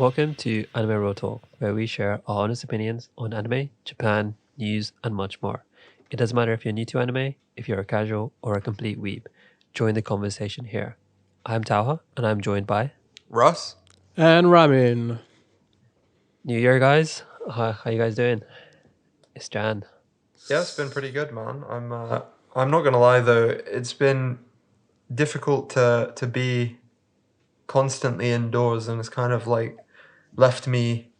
Welcome to Anime Real Talk, where we share our honest opinions on anime, Japan, news, and much more. It doesn't matter if you're new to anime, if you're a casual, or a complete weeb. Join the conversation here. I'm Tauha, and I'm joined by Russ? And ramen. New Year, guys. How you guys doing? It's Jan. Yeah, it's been pretty good, man. I'm not gonna lie though, it's been difficult to be constantly indoors, and it's kind of like left me.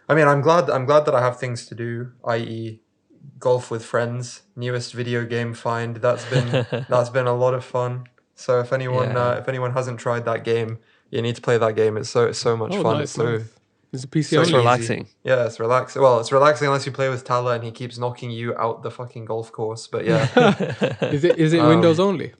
I mean, I'm glad that I have things to do, i.e., golf with friends. Newest video game find. That's been a lot of fun. So if anyone hasn't tried that game, you need to play that game. It's so much fun. Nice, It's so nice. It's a PC So it's only. relaxing. Yeah, it's relaxing. Well, it's relaxing unless you play with Tala and he keeps knocking you out the fucking golf course. But yeah, Is it Windows only?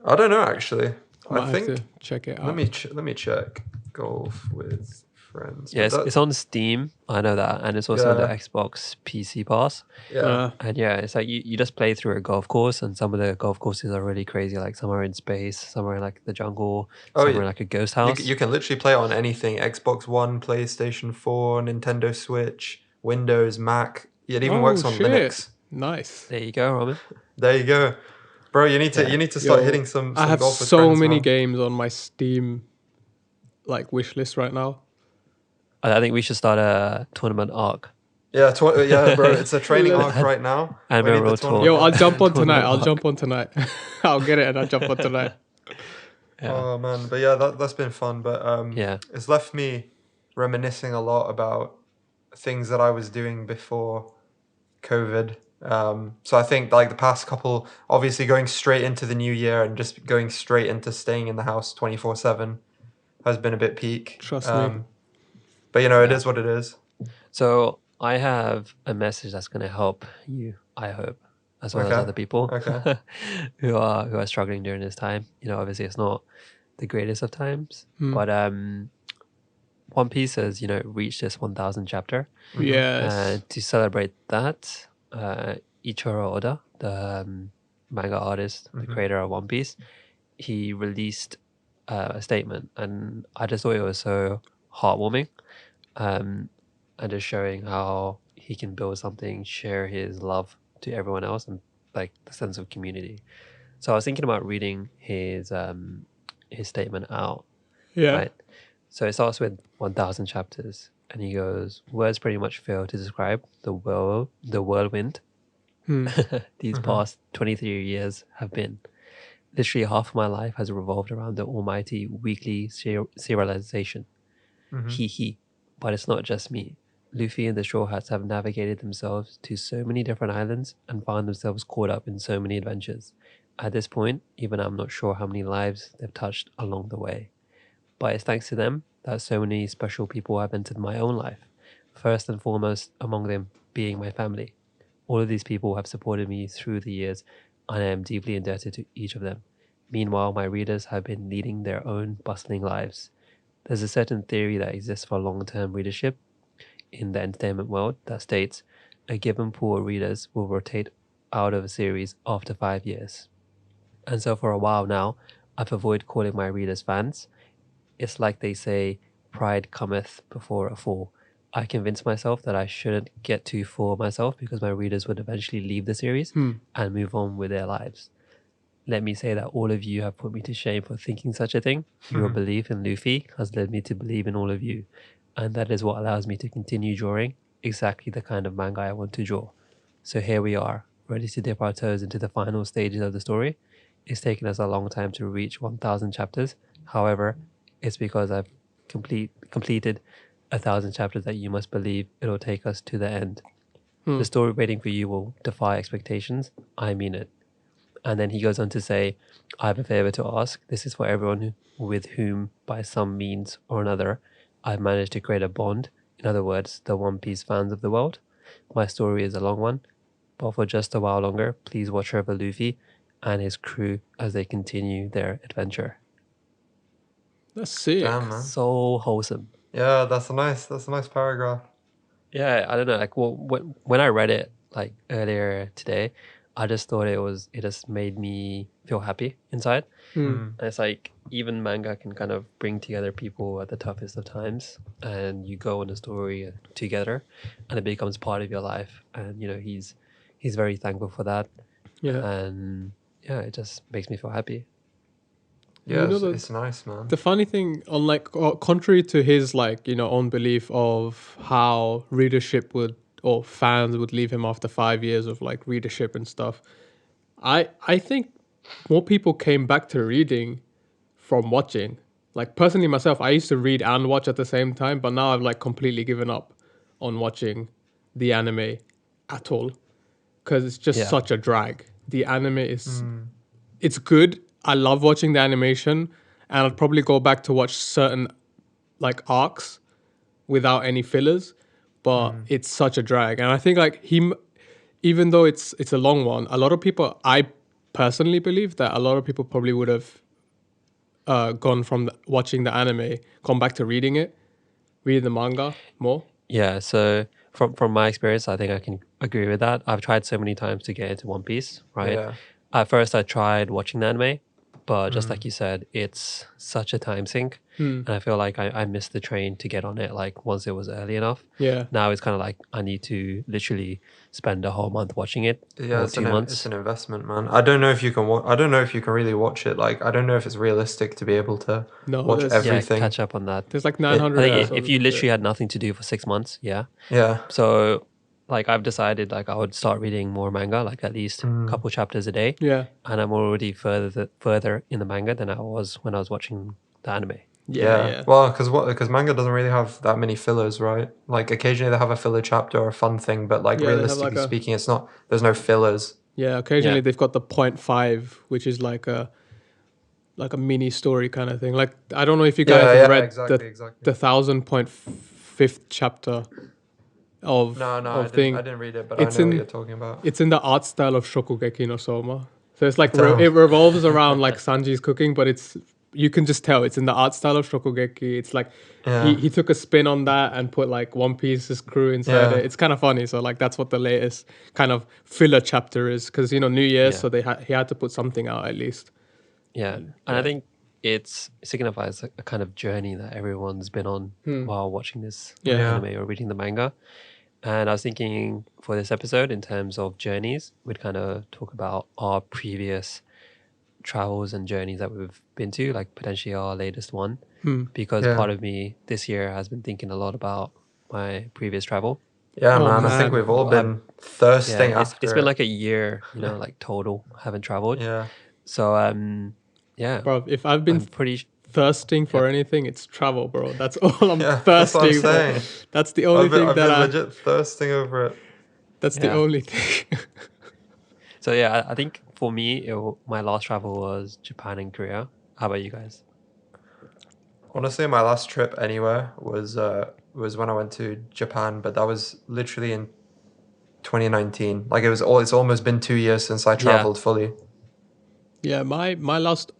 I don't know actually. Might I have think to check it out. let me check golf with friends. Yeah, But it's on Steam. I know that, and it's also on the Yeah. Xbox PC Pass. yeah. And yeah, it's like you just play through a golf course, and some of the golf courses are really crazy. Like some are in space, some are in like the jungle, Oh, some yeah. are in like a ghost You, house. you can literally play it on anything: Xbox One, PlayStation 4, Nintendo Switch, Windows, Mac. It even works on shit. Linux. Nice. There you go, Robin. There you go, bro. You need to start Yo, hitting some I have golf with so friends, many man. games on my Steam wish list right now. I think we should start a tournament arc. Yeah, yeah, bro. It's a training arc right now. And We need we're the all tournament. Yo, I'll jump on tonight. Tournament arc. I'll get it and I'll jump on tonight. Yeah. Oh man, but yeah, that's been fun. But Yeah. it's left me reminiscing a lot about things that I was doing before COVID. So I think like the past couple, obviously going straight into the new year and just going straight into staying in the house 24/7 has been a bit peak. Trust me. But you know, it Yeah. is what it is. So I have a message that's going to help you, I hope, as well as Okay. other people Okay. who are struggling during this time. You know, obviously it's not the greatest of times, but One Piece has reached this 1,000 chapter. Yes. To celebrate that, Eiichiro Oda, the manga artist, the creator of One Piece, he released a statement, and I just thought it was so heartwarming, and just showing how he can build something, share his love to everyone else, and like the sense of community. So I was thinking about reading his statement out. Yeah. Right. So it starts with 1,000 chapters, and he goes, "Words pretty much fail to describe the whirlwind these past 23 years have been. Literally half of my life has revolved around the almighty weekly serialization. He. But it's not just me. Luffy and the Straw Hats have navigated themselves to so many different islands and found themselves caught up in so many adventures. At this point, even I'm not sure how many lives they've touched along the way. But it's thanks to them that so many special people have entered my own life. First and foremost among them being my family. All of these people have supported me through the years, and I am deeply indebted to each of them. Meanwhile, my readers have been leading their own bustling lives. There's a certain theory that exists for long-term readership in the entertainment world that states a given pool of readers will rotate out of a series after 5 years. And so for a while now, I've avoided calling my readers fans. It's like they say, pride cometh before a fall. I convinced myself that I shouldn't get too full of myself because my readers would eventually leave the series and move on with their lives. Let me say that all of you have put me to shame for thinking such a thing. Your belief in Luffy has led me to believe in all of you. And that is what allows me to continue drawing exactly the kind of manga I want to draw. So here we are, ready to dip our toes into the final stages of the story. It's taken us a long time to reach 1,000 chapters. However, it's because I've completed 1,000 chapters that you must believe it'll take us to the end. The story waiting for you will defy expectations. I mean it. And then he goes on to say, I have a favor to ask. This is for everyone with whom, by some means or another, I've managed to create a bond. In other words, the One Piece fans of the world. My story is a long one, but for just a while longer, please watch over Luffy and his crew as they continue their adventure. That's sick. Damn, man. So wholesome. Yeah, that's a nice paragraph. Yeah, I don't know. Like, well, when I read it like earlier today, I just thought it just made me feel happy inside. And it's like even manga can kind of bring together people at the toughest of times, and you go on a story together, and it becomes part of your life. And he's very thankful for that, Yeah. and yeah, it just makes me feel happy. Yeah, You know it's nice, man. The funny thing, on like contrary to his like own belief of how readership would or fans would leave him after 5 years of like readership and stuff, I think more people came back to reading from watching. Like personally myself, I used to read and watch at the same time, but now I've like completely given up on watching the anime at all because it's just Yeah. such a drag. The anime is it's good. I love watching the animation, and I'd probably go back to watch certain like arcs without any fillers, but it's such a drag. And I think like even though it's a long one, a lot of people, I personally believe that a lot of people probably would have gone from watching the anime, gone back to reading the manga more. Yeah, so from my experience, I think I can agree with that. I've tried so many times to get into One Piece, right? Yeah. At first, I tried watching the anime, but just like you said, it's such a time sink, and I feel like I missed the train to get on it. Like once it was early enough. Yeah. Now it's kind of like I need to literally spend a whole month watching it, Yeah, or it's 2 it's months. an investment, man. I don't know if you can. I don't know if you can really watch it. Like, I don't know if it's realistic to be able to No, watch there's Yeah, everything. catch up on that. there's like I 900 think episodes. if you of literally it. had nothing to do for 6 months, yeah. Yeah, So, like, I've decided like I would start reading more manga, like at least a couple chapters a day. Yeah. And I'm already further in the manga than I was when I was watching the anime. Yeah. Well, because manga doesn't really have that many fillers, right? Like occasionally they have a filler chapter or a fun thing, but like Yeah, they have realistically like a- speaking, it's not. There's no fillers. Yeah, occasionally Yeah. they've got the 0.5, which is like a mini story kind of thing. Like I don't know if you guys have read exactly. the 1000.5th chapter of No, I thing. didn't read it, but It's I know what in you're talking about. it's in the art style of Shokugeki no Soma. So it's like Damn. it revolves around like Sanji's cooking, but you can just tell it's in the art style of Shokugeki. It's like Yeah. he took a spin on that and put like One Piece's crew inside Yeah. it. It's kind of funny. So like that's what the latest kind of filler chapter is, because New Year's, Yeah. so he had to put something out at least. Yeah. And I think it signifies a kind of journey that everyone's been on while watching this Yeah. anime or reading the manga. And I was thinking for this episode, in terms of journeys, we'd kind of talk about our previous travels and journeys that we've been to, like potentially our latest one. Because Yeah. part of me this year has been thinking a lot about my previous travel. Yeah, Oh, man. I think man. we've all been thirsting Yeah, after. it's been like a year, like total haven't traveled. Yeah. So yeah, Bro, if I've been I'm pretty. thirsting for anything, it's travel, bro. That's all I'm Yeah, that's what I'm thirsting for. saying. That's the only thing I've that been I. legit thirsting over it. That's the Yeah. only thing. So yeah, I think for me, my last travel was Japan and Korea. How about you guys? Honestly, my last trip anywhere was when I went to Japan, but that was literally in 2019. Like it's almost been 2 years since I traveled fully. Yeah, my last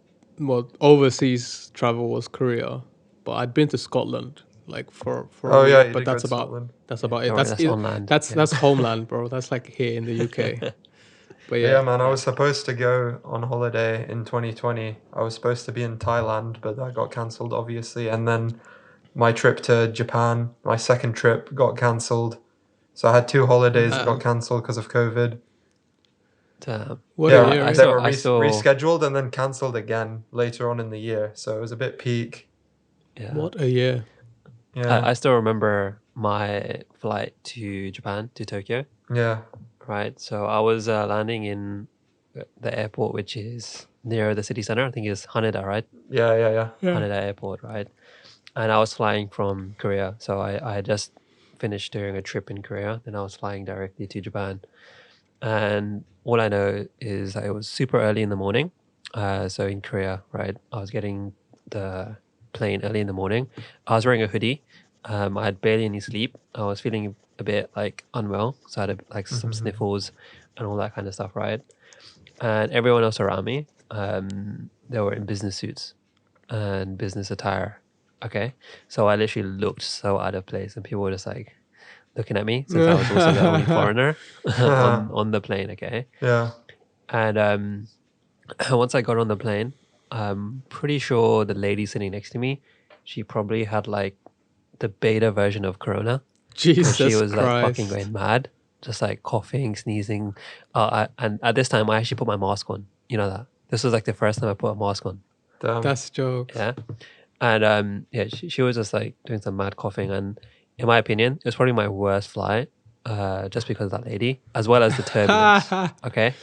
overseas travel was Korea, but I'd been to Scotland like for a Oh week, yeah, you but did go that's to about Scotland. that's about it. Don't worry, that's on land. Yeah. That's homeland, bro. That's like here in the UK. But Yeah, man, I was supposed to go on holiday in 2020. I was supposed to be in Thailand, but that got cancelled, obviously. And then my trip to Japan, my second trip, got cancelled. So I had 2 holidays that got cancelled because of COVID. What a Yeah, year, they eh? were I still- rescheduled and then cancelled again later on in the year. So it was a bit peak. Yeah. What a year. Yeah, I still remember my flight to Japan, to Tokyo, yeah, right? So I was landing in the airport, which is near the city center. I think it's Haneda, right? yeah. Haneda Airport, right? And I was flying from Korea. So I had just finished doing a trip in Korea. Then I was flying directly to Japan. And all I know is that it was super early in the morning. So in Korea, right, I was getting the plane early in the morning. I was wearing a hoodie. I had barely any sleep. I was feeling a bit like unwell. So I had like some sniffles and all that kind of stuff, right? And everyone else around me, they were in business suits and business attire. Okay. So I literally looked so out of place, and people were just like looking at me since I was also the only foreigner on the plane. Okay. Yeah. And once I got on the plane, I'm pretty sure the lady sitting next to me, she probably had like the beta version of Corona. Jesus She was like fucking Christ. going mad, just like coughing, sneezing. And at this time, I actually put my mask on. You know that. This was like the first time I put a mask on. Damn. That's jokes. Yeah. And yeah, she was just like doing some mad coughing. And in my opinion, it was probably my worst flight, just because of that lady, as well as the turbulence. Okay.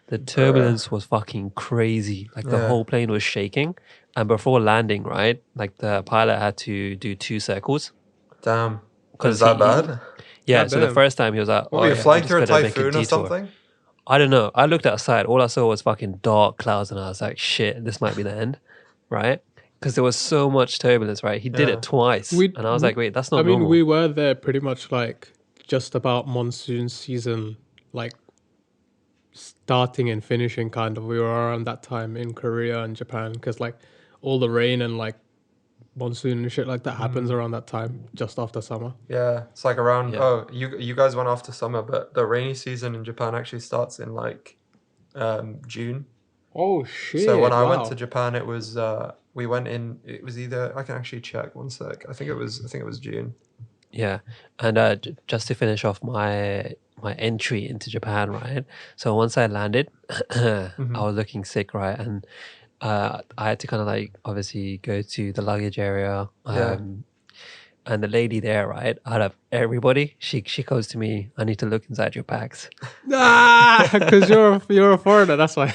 The turbulence was fucking crazy. Like the Yeah. whole plane was shaking. And before landing, right, like the pilot had to do 2 circles. Damn. 'Cause Is that he- bad? Yeah, God so the damn. first time he was like, What were you yeah, flying we through a just gotta make typhoon or detour. something? I don't know. I looked outside. All I saw was fucking dark clouds, and I was like, "Shit, this might be the end," right? Because there was so much turbulence, right? He did Yeah. it twice, and I was like, "Wait, that's not I mean, normal." we were there pretty much like just about monsoon season, like starting and finishing kind of. We were around that time in Korea and Japan because like all the rain and like monsoon and shit like that happens around that time, just after summer. Yeah, it's like around. Yeah. Oh, you guys went after summer, but the rainy season in Japan actually starts in like June. Oh shit! So when I wow. went to Japan, it was we went in. It was either, I can actually check one sec. I think it was June. Yeah, and just to finish off my entry into Japan, right? So once I landed, I was looking sick, right? And I had to kind of like obviously go to the luggage area. Yeah. And the lady there, right, out of everybody, she goes to me, "I need to look inside your bags." Because you're a foreigner, that's why.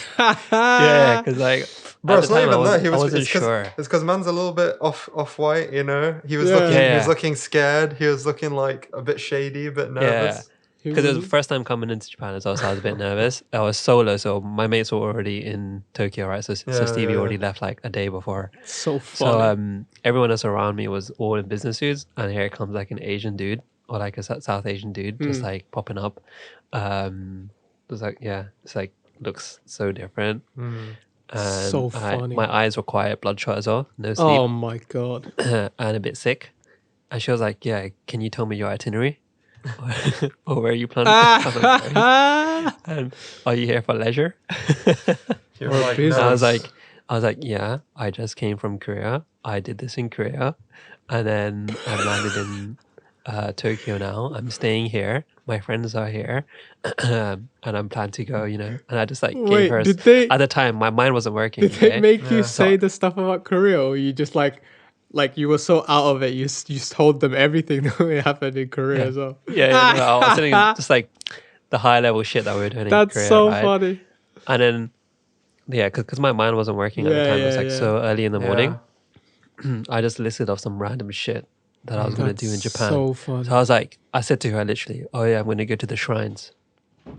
Yeah, because like, Bro, at it's the not time, even that. I wasn't sure. It's because man's a little bit off white, you know. He was Yeah. looking. He Yeah. was looking scared. He was looking like a bit shady, a bit nervous. Because it was the first time coming into Japan as well, so I was a bit nervous. I was solo, so my mates were already in Tokyo, right? So Stevie yeah. already left like a day before. so funny. So everyone else around me was all in business suits, and here comes like an Asian dude or like a South Asian dude just like popping up. It was like, yeah, it's like looks so different. And So funny. my eyes were quiet, bloodshot as well, no sleep, Oh my god. and a bit sick. And she was like, "Yeah, can you tell me your itinerary?" Or where you plan to and are you here for leisure? He was like, business. no, I was like, yeah, I just came from Korea. I did this in Korea, and then I landed in Tokyo now. I'm staying here. My friends are here, and I'm planning to go. You know, and I just like Wait, gave her. did they- At the time, my mind wasn't working. Did they okay? make you say So- the stuff about Korea, or you just like you were so out of it, you told them everything that happened in Korea as well? Yeah, no, I was sitting just like the high level shit that we were doing in That's Korea, so right? funny. And then, yeah, because my mind wasn't working at the time. It was like so early in the morning. I just listed off some random shit that I was going to do in Japan. So funny. So I was like, I said to her literally, "Oh yeah, I'm going to go to the shrines."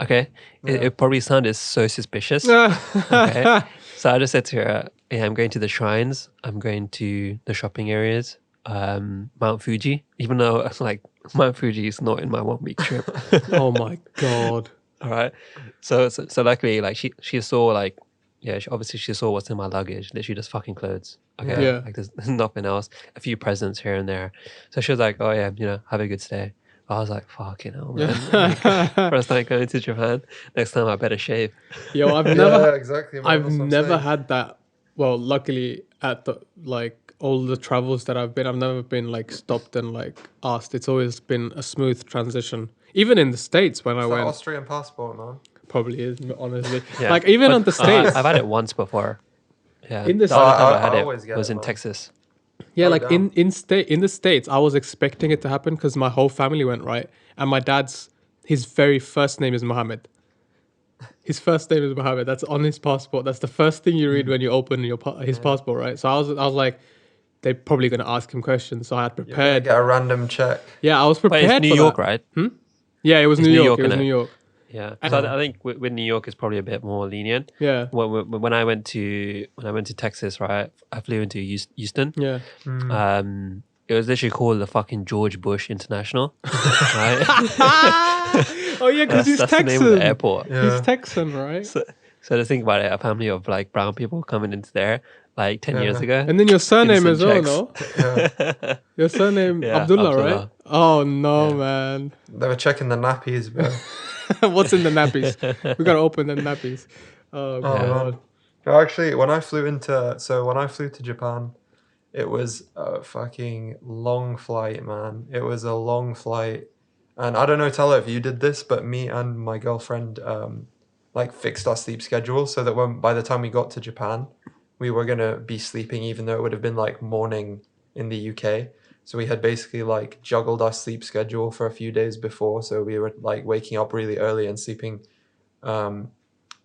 Okay, it probably sounded so suspicious. Okay, so I just said to her, "Yeah, I'm going to the shrines. I'm going to the shopping areas, Mount Fuji." Even though like Mount Fuji is not in my 1 week trip. Oh my god. All right, so luckily, like she saw like, yeah, obviously she saw what's in my luggage. Literally just fucking clothes. Okay, Yeah. like there's nothing else. A few presents here and there. So she was like, "Oh yeah, you know, have a good stay." I was like, "Fucking hell, man!" Like, first time going to Japan. Next time I better shave. Yo, I've yeah, never exactly. Man, I've that's what I'm never saying. had that. Well, luckily at the like all the travels that I've been, I've never been like stopped and like asked. It's always been a smooth transition. Even in the States when I It's that went, Austrian passport, man. probably is honestly. Yeah. Like even But, on the States, I've had it once before. Yeah, In the the other time I I had always it get was it, in man. Texas. yeah, Oh, like damn. in the States, I was expecting it to happen because my whole family went, right, and my dad's his very first name is Mohammed. His first name is Mohammed. That's on his passport. That's the first thing you read when you open his passport, right? So I was like, they're probably gonna ask him questions. So I had You're gonna prepared. get a random check. Yeah, I was But prepared. it's New for York, that. right? Yeah, it was It's New New York. York, It was innit? New York. Yeah. So I think with New York is probably a bit more lenient. Yeah, When I went to Texas, right? I flew into Houston. yeah. It was literally called the fucking George Bush International, right? Oh yeah, because he's That's the Texan. name of the airport. Yeah. He's Texan, right? So to think about it, a family of like brown people coming into there like 10 years ago. And then your surname as well, Instant no? Yeah. Your surname Yeah, Abdullah, Abdullah. right? Oh no, man. They were checking the nappies, bro. What's in the nappies? We gotta open the nappies. Oh Oh god. man. No, actually, when I flew to Japan, it was a fucking long flight, man. It was a long flight. And I don't know, Tella, if you did this, but me and my girlfriend like fixed our sleep schedule so that when by the time we got to Japan, we were gonna be sleeping even though it would have been like morning in the UK. So we had basically like juggled our sleep schedule for a few days before. So we were like waking up really early and sleeping um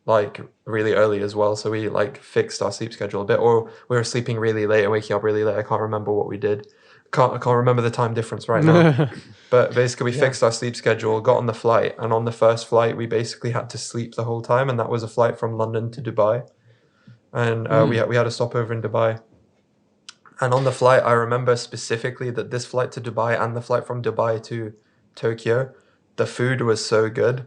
like really early as well. So we like fixed our sleep schedule a bit, or we were sleeping really late and waking up really late. I can't remember what we did. I can't remember the time difference right now. But basically, we fixed our sleep schedule, got on the flight, and on the first flight, we basically had to sleep the whole time, and that was a flight from London to Dubai, and we had a stopover in Dubai. And on the flight, I remember specifically that this flight to Dubai and the flight from Dubai to Tokyo, the food was so good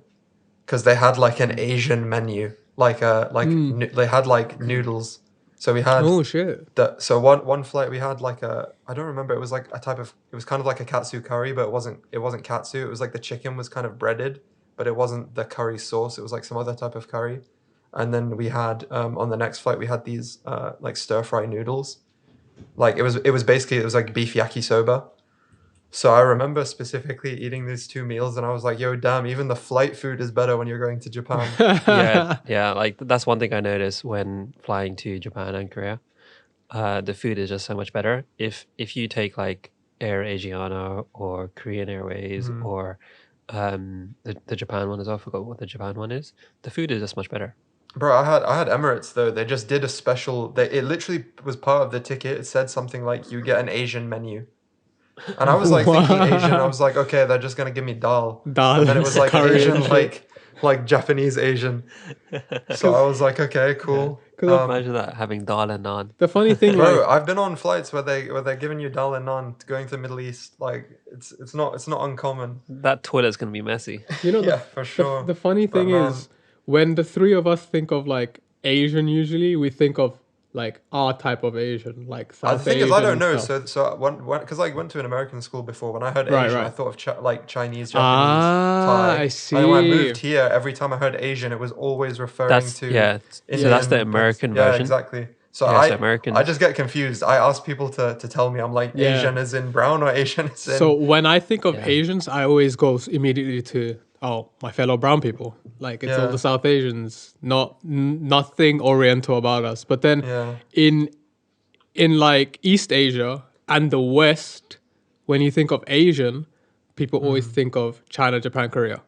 because they had like an Asian menu, they had like noodles. So we had Oh shit. one flight we had like a, I don't remember, it was like a type of, it was kind of like a katsu curry, but it wasn't katsu. It was like the chicken was kind of breaded, but it wasn't the curry sauce. It was like some other type of curry. And then we had on the next flight we had these like stir fry noodles. Like it was like beef yakisoba. So I remember specifically eating these two meals, and I was like, "Yo, damn! Even the flight food is better when you're going to Japan." Yeah. Like that's one thing I noticed when flying to Japan and Korea. The food is just so much better. If you take like Air Asiana or Korean Airways or the Japan one as well, I forgot what the Japan one is. The food is just much better. Bro, I had Emirates though. They just did a special. It literally was part of the ticket. It said something like you get an Asian menu, and I was like thinking Asian. I was like, okay, they're just gonna give me dal, Dal and then it was like curry and Asian, shit. like Japanese Asian. So I was like, okay, cool. Imagine that, having dal and naan. The funny thing, Bro, like, I've been on flights where they're giving you dal and naan going to the Middle East. Like it's not uncommon. That toilet's gonna be messy. you know, Yeah, for sure. the funny But thing man, is, when the three of us think of like Asian, usually we think of like our type of Asian, like the South thing Asian is, I don't and know. stuff. So because I went to an American school before. When I heard Right, Asian, I right. thought of like Chinese, Japanese, Ah, Thai. I And when I see. moved here, every time I heard Asian, it was always referring That's to yeah. Indian. So that's the American Yeah, version. exactly. So Yeah, so I Americans. just get confused. I ask people to tell me. I'm like, Yeah. Asian is in brown or Asian is in. So when I think of Yeah. Asians, I always go immediately to my fellow brown people. Like it's all Yeah. the South Asians, nothing Oriental about us. But then Yeah. in like East Asia and the West, when you think of Asian, people always think of China, Japan, Korea,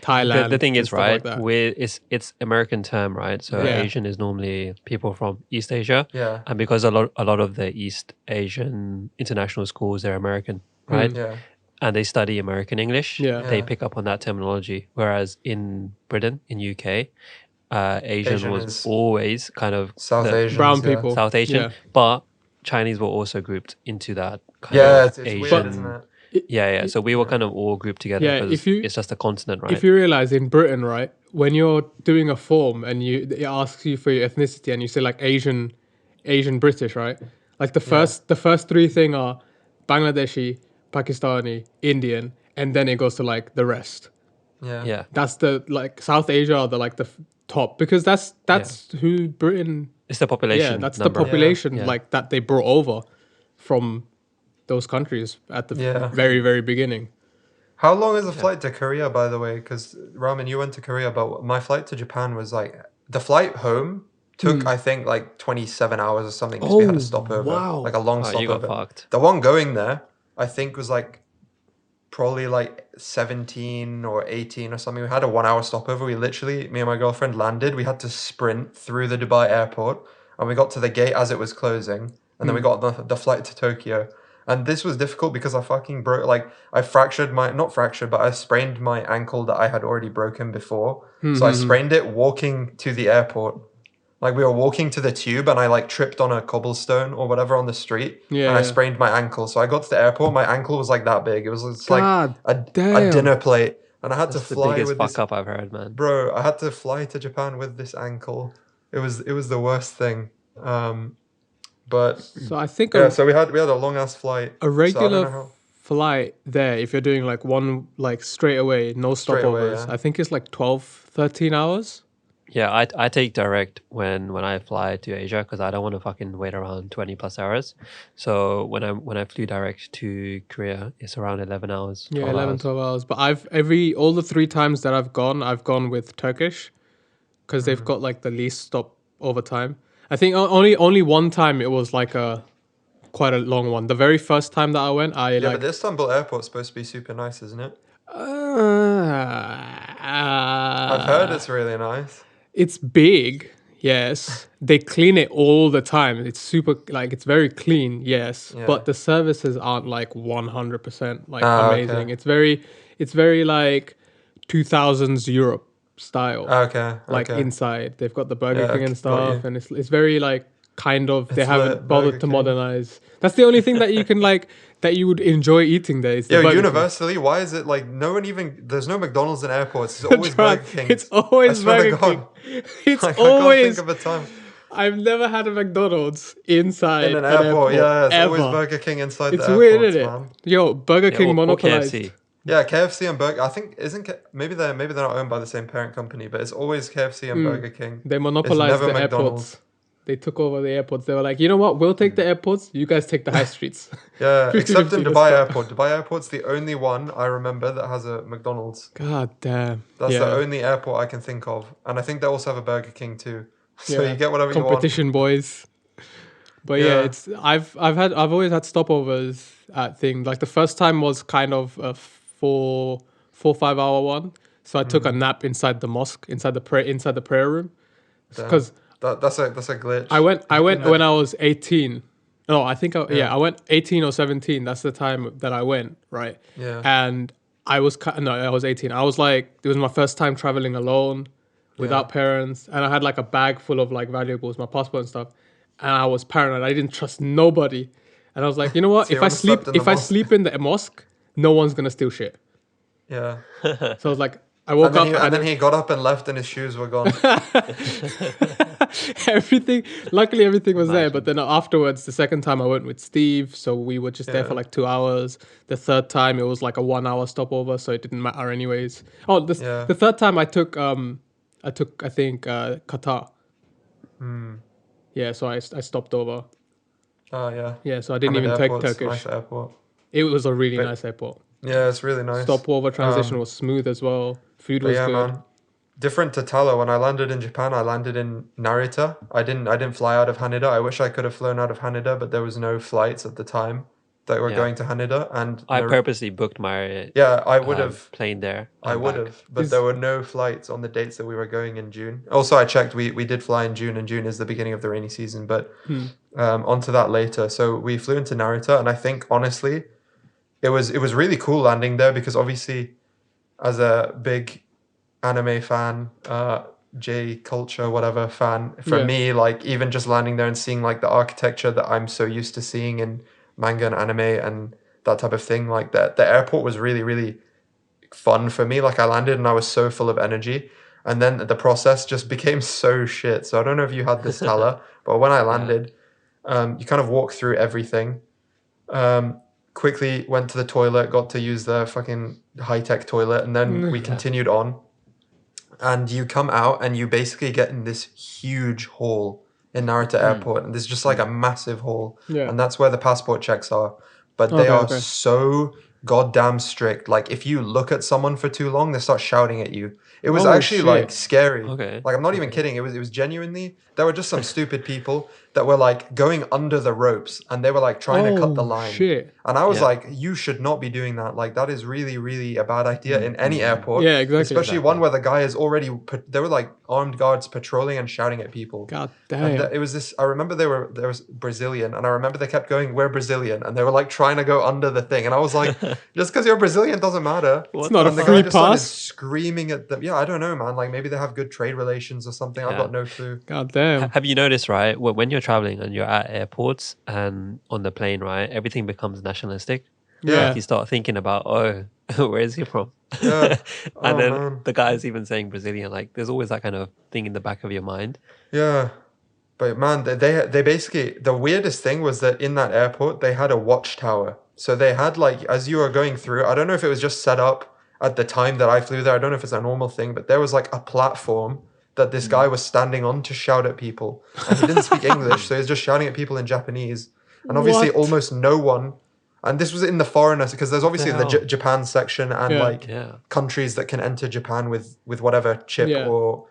Thailand. The thing and is, stuff right? like that. It's American term, right? So Yeah. Asian is normally people from East Asia, Yeah. and because a lot of the East Asian international schools they're American, right? Yeah. And they study American English. Yeah. They Yeah. pick up on that terminology. Whereas in Britain, in UK, Asian Asian was is always kind of South the Asians. Brown yeah. people. South Asian, Yeah. but Chinese were also grouped into that kind Yeah, of it's Asian. weird, isn't it? Yeah. So we were kind of all grouped together Yeah, because if you- it's just a continent, right? If you realize in Britain, right, when you're doing a form and it asks you for your ethnicity and you say like Asian British, right? Like the first three thing are Bangladeshi, Pakistani, Indian, and then it goes to like the rest. yeah. That's the like South Asia are the like the top because that's who Britain. It's the population. Yeah, that's number. the population Yeah. like that they brought over from those countries at the Yeah. very very beginning. How long is the flight to Korea, by the way? Because Ramen, you went to Korea, but my flight to Japan was like the flight home took I think like 27 hours or something because we had a stopover, wow. like a long Oh, you got stopover. fucked. The one going there, I think, was like probably like 17 or 18 or something. We had a 1 hour stopover. We literally, me and my girlfriend landed. We had to sprint through the Dubai airport, and we got to the gate as it was closing, and then we got the flight to Tokyo. And this was difficult because I fucking broke, like, I fractured not fractured, but I sprained my ankle that I had already broken before. So I sprained it walking to the airport. Like, we were walking to the tube and I, like, tripped on a cobblestone or whatever on the street. Yeah, and I yeah. sprained my ankle. So I got to the airport, my ankle was, like, that big. It was just, like, God a damn. dinner plate. And I had That's to the fly biggest with fuck this... up I've heard, man. Bro, I had to fly to Japan with this ankle. It was the worst thing. But... So I think Yeah, so we had a long ass flight. a regular So I don't know flight there, if you're doing like one, like straight away, no Straight away, stopovers, yeah. I think it's like 12, 13 hours. Yeah, I take direct when I fly to Asia because I don't want to fucking wait around 20 plus hours. So when I flew direct to Korea, it's around 11 hours, Yeah, 12 11, hours. 12 hours. But all the 3 times that I've gone with Turkish because they've got like the least stop over time. I think only one time it was like quite a long one. The very first time that I went, Yeah, but the Istanbul airport's supposed to be super nice, isn't it? I've heard it's really nice. It's big, yes. They clean it all the time. It's super, like, it's very clean, yes. Yeah. But the services aren't like 100% like Ah, amazing. okay. It's very like 2000s Europe style. Okay, Like okay. inside, they've got the Burger Yeah, King and got stuff, you. and it's very like kind of they It's haven't lit, bothered Burger to King. modernize. That's the only thing that you can like that you would enjoy eating there. Is the Yo, Burger King. universally, why is it like no one even? There's no McDonald's in airports. It's always Right. Burger King. It's always I swear Burger to God. King. It's Like, I can't always. think of a time I've never had a McDonald's inside in an an airport. Yeah, it's always ever. Burger King inside It's the weird, airports, isn't it? man. Yo, Burger Yeah, King or monopolized. KFC. Yeah, KFC and Burger. I think maybe they're not owned by the same parent company, but it's always KFC and Burger King. They It's monopolized never the McDonald's. airports. They took over the airports. They were like, you know what? We'll take the airports. You guys take the high streets. Yeah, 50-50 except in Dubai discount. Airport. Dubai Airport's the only one I remember that has a McDonald's. God damn. That's yeah. the only airport I can think of, and I think they also have a Burger King too. So Yeah. you get whatever you want. Competition, boys. But yeah, Yeah. it's I've always had stopovers at things. Like the first time was kind of a 4-5 hour one. So I took a nap inside the mosque, inside the prayer room. Damn. Because That's a glitch. I went No. when I was 18. No, I think Yeah. I went 18 or 17. That's the time that I went, right? Yeah. And I was I was 18. I was like, it was my first time traveling alone without parents, and I had like a bag full of like valuables, my passport and stuff. And I was paranoid. I didn't trust nobody. And I was like, you know what? So you if I would've slept in the if I mosque. sleep in the mosque, no one's gonna steal shit. Yeah. So I was like, I woke up And then he got up and left, and his shoes were gone. everything. Luckily, everything was there. Imagine. But then afterwards, the second time I went with Steve, so we were just there for Yeah. like 2 hours. The third time, it was like a 1 hour stopover, so it didn't matter anyways. Oh, Yeah. the third time I took I think Qatar. Yeah, so I stopped over. Oh yeah. Yeah, so I didn't Hamid even take Airport's a Turkish. Nice airport. It was a really But- nice airport. Yeah, it's really nice. Stopover transition was smooth as well. Food But was yeah, good. man. Different to Tala. When I landed in Japan, I landed in Narita. I didn't fly out of Haneda. I wish I could have flown out of Haneda, but there was no flights at the time that were Yeah. going to Haneda. And I no- purposely booked my yeah, I would have. plane there. I and would back. have, but Is- there were no flights on the dates that we were going in June. Also, I checked. We did fly in June, and June is the beginning of the rainy season. But onto that later. So we flew into Narita, and I think honestly, it was really cool landing there because obviously, as a big anime fan, J culture whatever fan, for Yeah. me, like even just landing there and seeing like the architecture that I'm so used to seeing in manga and anime and that type of thing, like that the airport was really really fun for me. Like I landed and I was so full of energy, and then the process just became so shit. So I don't know if you had this, Tala, but when I landed, you kind of walk through everything. Quickly went to the toilet, got to use the fucking high-tech toilet, and then we continued on. And you come out and you basically get in this huge hall in Narita Airport, and there's just like a massive hall, Yeah. and that's where the passport checks are. But they Okay, are okay. so goddamn strict. Like if you look at someone for too long, they start shouting at you. It was Oh, actually shit. like scary. Okay. Like I'm not even kidding. It was genuinely, there were just some stupid people that were like going under the ropes, and they were like trying to cut the line. Shit. And I was Yeah. like, you should not be doing that. Like, that is really, really a bad idea in any airport. Yeah, exactly. Especially one where the guy is already, there were like armed guards patrolling and shouting at people. God And damn. it was this, I remember there was Brazilian, and I remember they kept going, we're Brazilian. And they were like trying to go under the thing. And I was like, just because you're Brazilian doesn't matter. It's not a And the free guy just started pass. screaming at them. Yeah, I don't know, man. Like, maybe they have good trade relations or something. I've Yeah. got no clue. God damn. Have you noticed, right? When you're traveling and you're at airports and on the plane, right, everything becomes nationalistic. Yeah. Like you start thinking about, oh, where is he from? Yeah. And Oh, then man. the guy's even saying Brazilian. Like, there's always that kind of thing in the back of your mind. Yeah. But man, they basically, the weirdest thing was that in that airport, they had a watchtower. So they had like, as you were going through, I don't know if it was just set up at the time that I flew there. I don't know if it's a normal thing, but there was like a platform that this guy was standing on to shout at people. And he didn't speak English, so he was just shouting at people in Japanese. And obviously What? almost no one, and this was in the foreigners, because there's obviously the hell? Japan section and Yeah. like Yeah. countries that can enter Japan with whatever chip Yeah. or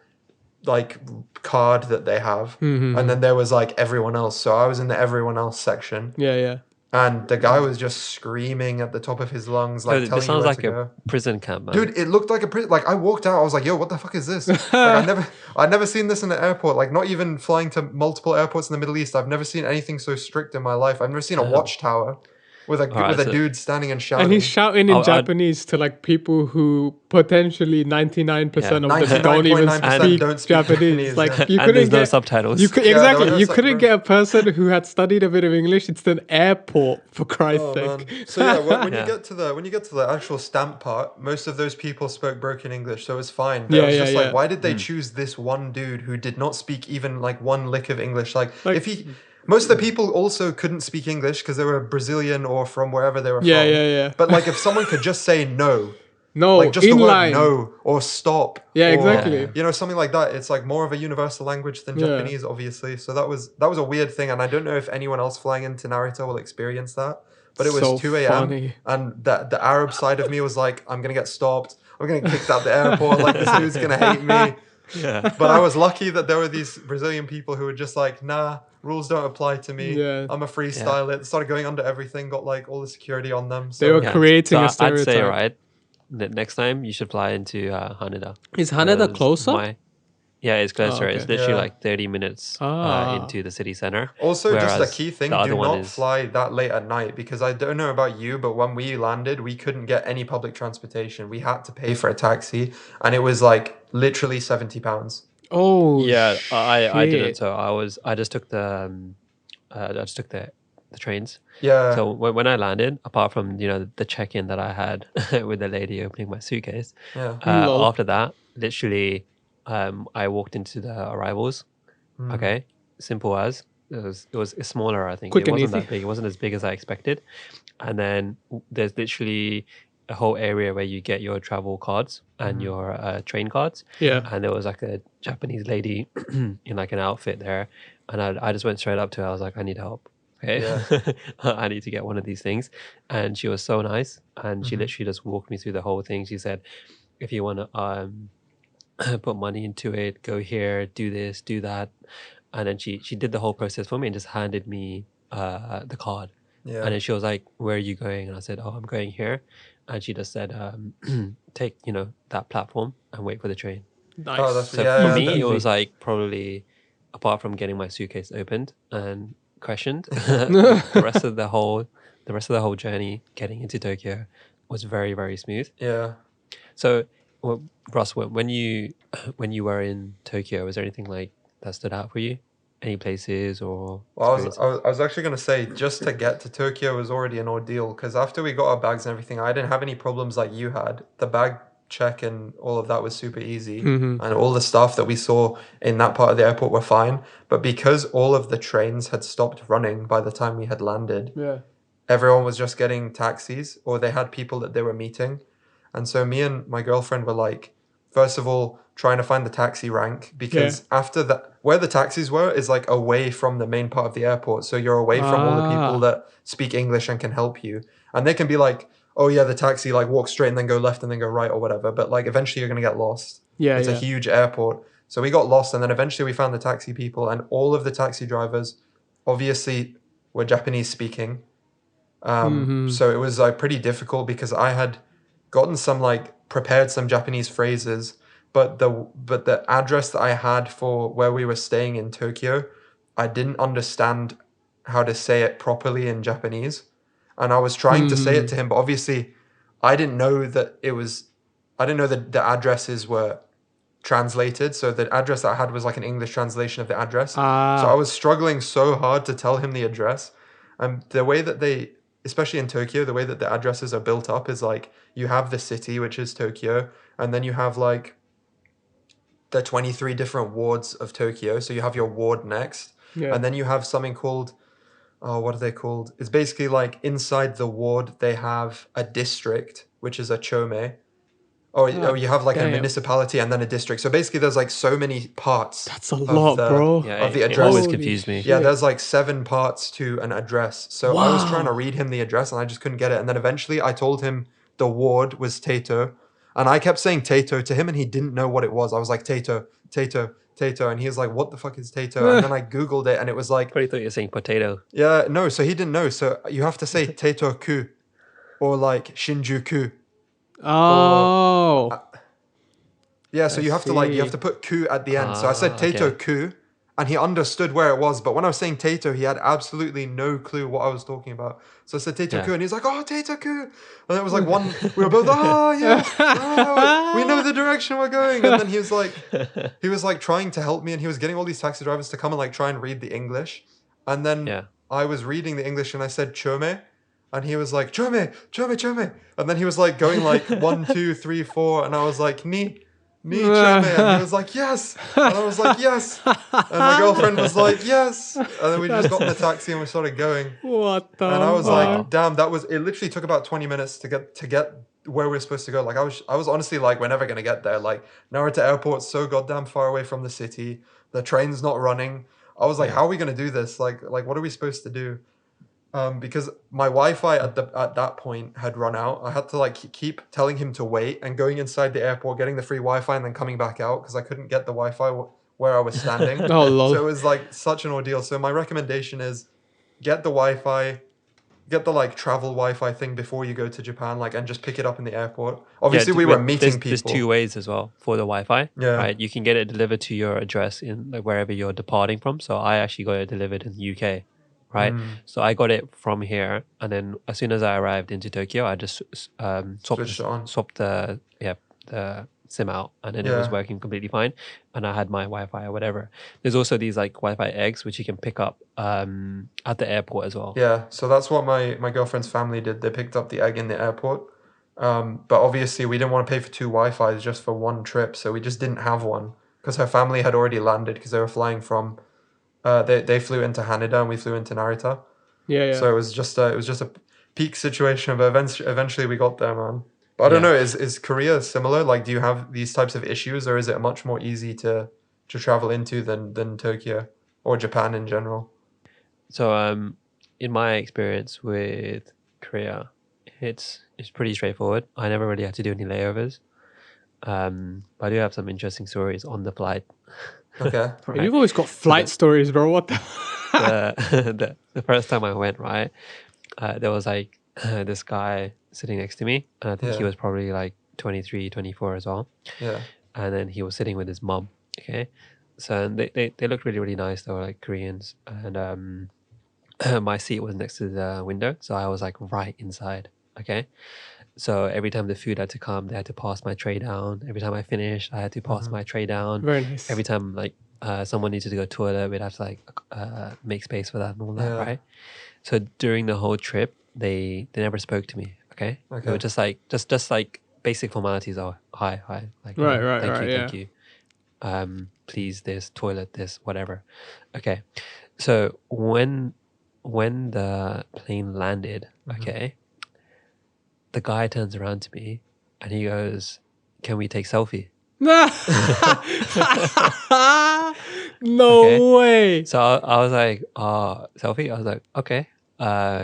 like card that they have. Mhm. And then there was like everyone else. So I was in the everyone else section. Yeah, yeah. And the guy was just screaming at the top of his lungs, like So telling this you sounds where like to a go. prison camp, man. Dude, it looked like a prison. Like I walked out, I was like, "Yo, what the fuck is this?" Like I'd never seen this in an airport. Like not even flying to multiple airports in the Middle East. I've never seen anything so strict in my life. I've never seen a watchtower with a Alright, with a so- dude standing and shouting. And he's shouting in I'd- Japanese to like people who potentially 99% Yeah. of them don't even 99% speak, don't speak Japanese. Japanese, Like yeah. you and couldn't there's no get subtitles. you could, Yeah, there exactly. were no You sub- couldn't bro. get a person who had studied a bit of English. It's an airport, for Christ's Oh sake. man! So yeah, when Yeah. you get to the actual stamp part, most of those people spoke broken English, so it was fine. But Yeah, it was yeah, just yeah. like, why did they choose this one dude who did not speak even like one lick of English? Like if he, most of the people also couldn't speak English because they were Brazilian or from wherever they were Yeah, from. yeah, yeah. But like if someone could just say no, No, like just the in word line. no or stop, Yeah, or, exactly. you know, something like that. It's like more of a universal language than Yeah. Japanese, obviously. So that was a weird thing, and I don't know if anyone else flying into Narita will experience that. But it was So 2 a.m. funny. and the Arab side of me was like, I'm gonna get stopped. I'm gonna get kicked out the airport. Like this dude's gonna hate me. Yeah. But I was lucky that there were these Brazilian people who were just like, nah, rules don't apply to me. Yeah. I'm a freestyler. Started going under everything. Got like all the security on them. So They were Yeah. creating a I'd say, stereotype. right, next time you should fly into Haneda. Is Haneda Because closer? Yeah, it's closer. okay. It's literally Yeah. like 30 minutes Ah. into the city center. Also, just a whereas key thing, the other do one not is- fly that late at night, because I don't know about you, but when we landed, we couldn't get any public transportation. We had to pay for a taxi, and it was like literally £70. Oh, Yeah, I didn't. shit. So I just took the trains. Yeah. So when I landed, apart from the check-in that I had with the lady opening my suitcase, Yeah. Lol. after that, literally, I walked into the arrivals. Okay, simple as it was smaller. I think Quick it and wasn't easy. that big. It wasn't as big as I expected. And then there's literally a whole area where you get your travel cards and your train cards. Yeah. And there was like a Japanese lady in like an outfit there, and I just went straight up to her. I was like, I need help. Okay, I need to get one of these things. And she was so nice, and she literally just walked me through the whole thing. She said, if you want to put money into it, go here, do this, do that. And then she did the whole process for me and just handed me the card. Yeah. And then she was like, where are you going? And I said, oh, I'm going here. And she just said, take that platform and wait for the train. Nice. Oh, that's- So Yeah, for me, that's it was like probably, apart from getting my suitcase opened and questioned, the rest of the whole journey getting into Tokyo was very, very smooth. Yeah. So, Ross, when you were in Tokyo, was there anything like that stood out for you? Any places or Well, experiences? I was actually going to say, just to get to Tokyo was already an ordeal, because after we got our bags and everything, I didn't have any problems like you had. The bag check and all of that was super easy. And all the stuff that we saw in that part of the airport were fine. But because all of the trains had stopped running by the time we had landed, Yeah. everyone was just getting taxis, or they had people that they were meeting. And so me and my girlfriend were like, first of all, trying to find the taxi rank, because after that, where the taxis were is like away from the main part of the airport. So you're away from all the people that speak English and can help you. And they can be like, oh yeah, the taxi, like walk straight and then go left and then go right or whatever. But like eventually you're going to get lost. Yeah. It's a huge airport. So we got lost, and then eventually we found the taxi people, and all of the taxi drivers obviously were Japanese speaking. So it was like pretty difficult, because I had gotten prepared some Japanese phrases, but the address that I had for where we were staying in Tokyo, I didn't understand how to say it properly in Japanese. And I was trying to say it to him, but obviously I didn't know that the addresses were translated. So the address that I had was like an English translation of the address. So I was struggling so hard to tell him the address. And the way that especially in Tokyo, the way that the addresses are built up is like, you have the city, which is Tokyo, and then you have like the 23 different wards of Tokyo. So you have your ward next, Yeah. and then you have something called, what are they called? It's basically like inside the ward they have a district, which is a chome. Oh, you have like a damn. municipality and then a district. So basically, there's like so many parts. That's a lot, bro. Yeah, Of the it address. always Holy confused me. Yeah, shit. there's like 7 parts to an address. So I was trying to Wow. read him the address and I just couldn't get it. And then eventually I told him the ward was Tato. And I kept saying Tato to him and he didn't know what it was. I was like, Tato, Tato, Tato. And he was like, what the fuck is Tato? And then I Googled it and it was like, Probably thought you were saying potato. yeah, no. So he didn't know. So you have to say Tato-ku or like Shinjuku. Oh. Yeah, so I you have to put ku at the end. So I said Tato okay. ku, and he understood where it was. But when I was saying Tato, he had absolutely no clue what I was talking about. So I said Tato ku, Yeah. and he's like, "Oh, Tato ku," and it was like one. We were both, we know the direction we're going. And then he was like trying to help me, and he was getting all these taxi drivers to come and like try and read the English. And then Yeah. I was reading the English, and I said chome. And he was like, chome, chome, chome. And then he was like going like 1, 2, 3, 4. And I was like, ni chome. And he was like, yes. And I was like, yes. And my girlfriend was like, yes. And then we just got in the taxi and we started going. What the And I was fuck? like, damn, it literally took about 20 minutes to get where we were supposed to go. Like I was honestly like, we're never gonna get there. Like Narita Airport's so goddamn far away from the city. The train's not running. I was like, how are we gonna do this? Like what are we supposed to do? Because my Wi-Fi at that point had run out. I had to like keep telling him to wait and going inside the airport, getting the free Wi-Fi, and then coming back out because I couldn't get the Wi-Fi where I was standing. Oh, lol. So it was like such an ordeal. So my recommendation is get the Wi-Fi, get the like travel Wi-Fi thing before you go to Japan, like, and just pick it up in the airport. Obviously, we were meeting people. There's 2 ways as well for the Wi-Fi. Yeah. Right. You can get it delivered to your address in like wherever you're departing from. So I actually got it delivered in the UK. Right. So I got it from here, and then as soon as I arrived into Tokyo, I just Switched it on. swapped the SIM out, and then it was Yeah. working completely fine, and I had my Wi-Fi or whatever. There's also these like Wi-Fi eggs which you can pick up at the airport as well. Yeah, so that's what my girlfriend's family did. They picked up the egg in the airport. But obviously we didn't want to pay for 2 Wi-Fis just for one trip, so we just didn't have one because her family had already landed because they were flying from they flew into Haneda and we flew into Narita. Yeah. So it was just a peak situation, but eventually we got there, man. But I don't know, is Korea similar? Like, do you have these types of issues, or is it much more easy to travel into than Tokyo or Japan in general? So in my experience with Korea, it's pretty straightforward. I never really had to do any layovers. But I do have some interesting stories on the flight. Okay. Right? You've always got flight stories, bro. What the? The first time I went, right, there was like this guy sitting next to me, and I think he Yeah. was probably like 23, 24 as well. Yeah. And then he was sitting with his mom. Okay, so and they looked really, really nice. They were like Koreans, and my seat was next to the window, so I was like right inside. Okay, so every time the food had to come, they had to pass my tray down. Every time I finished, I had to pass my tray down. Very nice. Every time like someone needed to go to the toilet, we'd have to like make space for that and all that, Yeah. right? So during the whole trip, they never spoke to me. Okay, they were just like just like basic formalities. Oh, hi, like Right, thank you. Please, this toilet, this whatever. Okay, so when the plane landed, okay, the guy turns around to me and he goes, "Can we take selfie?" No Okay. way. So I was like, selfie? I was like, okay,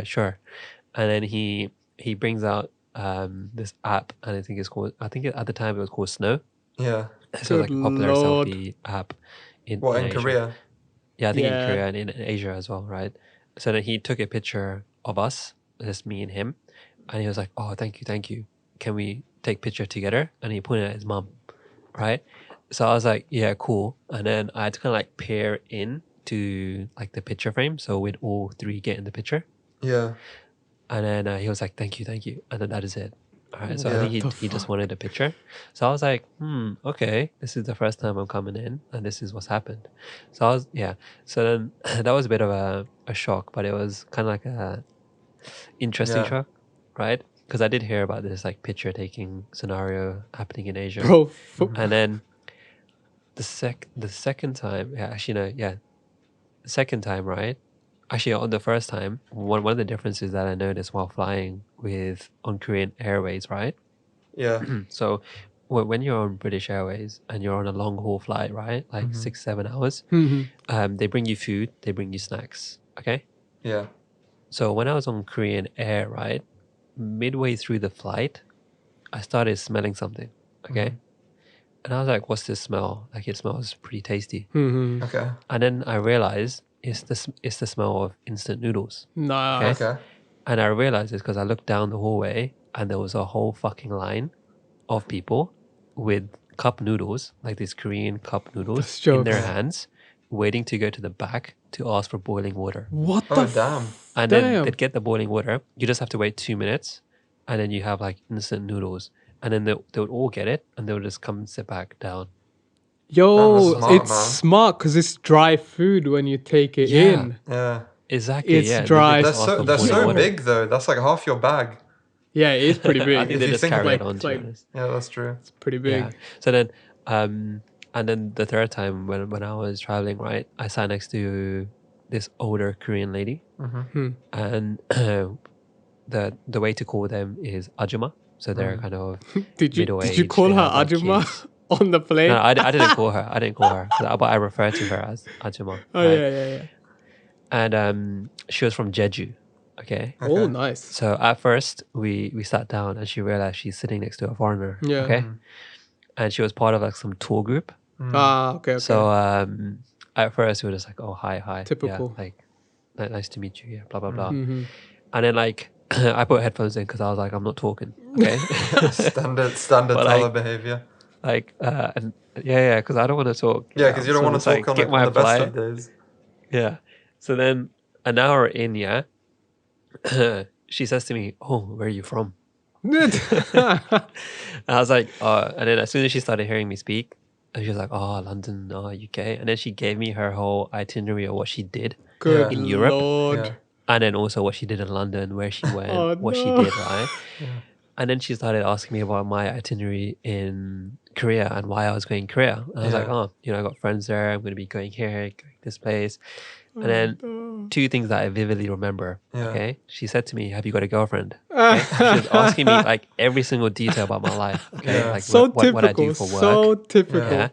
sure. And then he brings out this app, and I think at the time it was called Snow. Yeah. So it was like a popular Lord. selfie app in What, in Asia. Korea? Yeah, I think in Yeah. Korea and in Asia as well, right? So then he took a picture of us, just me and him, and he was like, "Oh, thank you. Can we take picture together?" And he pointed at his mom, right? So I was like, "Yeah, cool." And then I had to kind of like peer in to like the picture frame, so we'd all 3 get in the picture. Yeah. And then he was like, thank you. And then that is it. All right. So I Yeah. think he just wanted a picture. So I was like, okay, this is the first time I'm coming in and this is what's happened. So So then that was a bit of a shock, but it was kind of like a interesting Yeah. shock, right? Because I did hear about this like picture taking scenario happening in Asia. Bro, And then the second time, the second time, right? Actually, on the first time, one of the differences that I noticed while flying on Korean Airways, right? Yeah. So when you're on British Airways and you're on a long haul flight, right, like 6-7 hours, they bring you food, they bring you snacks. Okay. Yeah. So when I was on Korean Air, right, midway through the flight, I started smelling something. Okay. And I was like, what's this smell? Like, it smells pretty tasty. Okay. And then I realized it's the smell of instant noodles. Nah. Okay. And I realized it's because I looked down the hallway and there was a whole fucking line of people with cup noodles, like these Korean cup noodles, That's in their jokes. hands, waiting to go to the back to ask for boiling water. What Oh, the damn. And then damn. they'd get the boiling water. You just have to wait 2 minutes, and then you have like instant noodles. And then they would all get it, and they would just come and sit back down. Yo, Damn, that's smart, it's man. smart because it's dry food when you take it Yeah. in. Yeah. Exactly. It's yeah. And then dry. they They're just ask so for they're boiling so water. big though. That's like half your bag. Yeah, it is pretty big. I think If they you just think carry about it on. it's To be like- honest. Yeah, that's true. It's pretty big. Yeah. So then, and then the third time when I was traveling, right, I sat next to this older Korean lady, and the way to call them is ajuma. So they're kind of Did you middle-aged. call They her have, like, Ajuma kids. on the plane? No, I didn't call her. I didn't call her, but I refer to her as ajuma. Oh right? yeah. And she was from Jeju. Okay. Oh, nice. So at first we sat down and she realized she's sitting next to a foreigner. Yeah. Okay. And she was part of like some tour group. Ah, okay. So at first we were just like, oh, hi. Typical. Yeah, like nice to meet you. Yeah, blah blah blah. And then like I put headphones in because I was like, I'm not talking. Okay. Standard But, Tyler like, behavior. like and yeah, because I don't want to talk. Yeah, because you don't So want to just, like, talk get on my the best flight. of days. Yeah. So then an hour in, yeah, she says to me, "Oh, where are you from?" And I was like, and then as soon as she started hearing me speak, and she was like, "Oh, London, UK," and then she gave me her whole itinerary of what she did Good in Europe, Lord. Yeah. and then also what she did in London, where she went, Oh, what she no. did, right? And then she started asking me about my itinerary in Korea and why I was going to Korea. And I was like, Yeah. oh, I got friends there. I'm going to be going here, going this place. And then two things that I vividly remember. Yeah. Okay. She said to me, have you got a girlfriend? Okay? She was asking me like every single detail about my life. Okay. Yeah. Like So what I typical. do for work. So typical.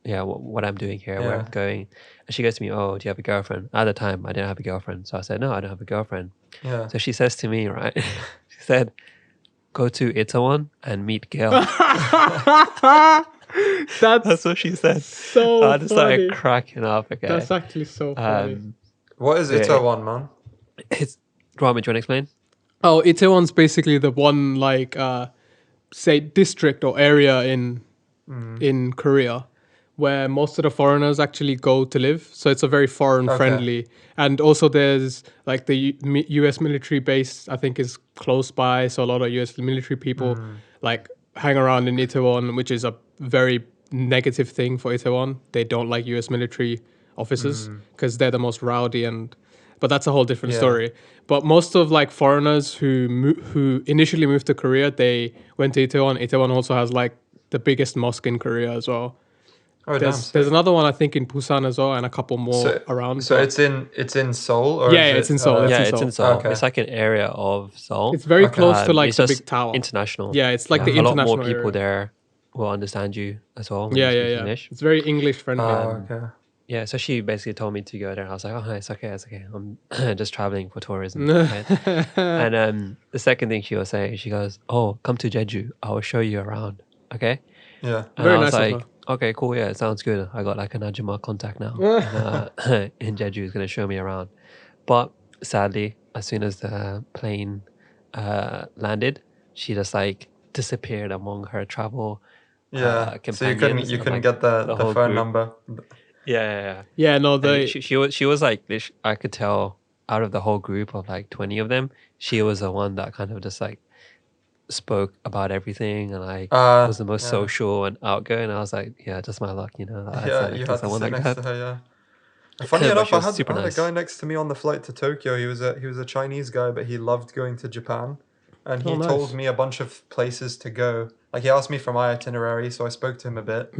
Yeah. What I'm doing here, where Yeah. I'm going. And she goes to me, oh, do you have a girlfriend? At the time, I didn't have a girlfriend. So I said, no, I don't have a girlfriend. Yeah. So she says to me, right? She said, go to Itaewon and meet Gail. That's what she said. so I just funny. started cracking up. Okay. That's actually so funny. What is Yeah. Itaewon, man? It's Rami, do you want to explain? Oh, Itaewon's basically the one like say district or area in Korea where most of the foreigners actually go to live. So it's a very foreign friendly. And also there's like the US military base I think is close by, so a lot of US military people like hang around in Itaewon, which is a very negative thing for Itaewon. They don't like US military officers because they're the most rowdy but that's a whole different story. But most of like foreigners who initially moved to Korea, they went to Itaewon. Itaewon also has like the biggest mosque in Korea as well. Oh, There's damn. another one I think in Busan as well, and a couple more around. So but it's in Seoul, or Yeah, is it's it, in Seoul. Yeah, in it's Seoul. in Seoul. Okay. It's like an area of Seoul. It's very close to like It's the just big tower. international. Yeah, it's like the a lot international more people area. there will understand you as well when Yeah, you yeah, speak yeah. English. It's very English friendly. Oh, okay. Yeah, so she basically told me to go there. I was like, oh, it's okay. I'm just traveling for tourism. Right? And the second thing she was saying, she goes, oh, come to Jeju. I will show you around. Okay? Yeah. And Very I was nice of like, okay, cool. Yeah, it sounds good. I got like an Ajuma contact now. And, in Jeju is going to show me around. But sadly, as soon as the plane landed, she just like disappeared among her travel Yeah. So you companions couldn't and, like, get the whole phone group. number. Yeah. Yeah, no, And they she was like, I could tell out of the whole group of like 20 of them, she was the one that kind of just like spoke about everything and like was the most social and outgoing. I was like, yeah, just my luck, I Yeah, sat you next had to to someone sit like next that. to her. Yeah. And funny But enough, she I was had super a nice. guy next to me on the flight to Tokyo. He was a Chinese guy, but he loved going to Japan, and he Oh, nice. told me a bunch of places to go Like he asked me for my itinerary, so I spoke to him a bit.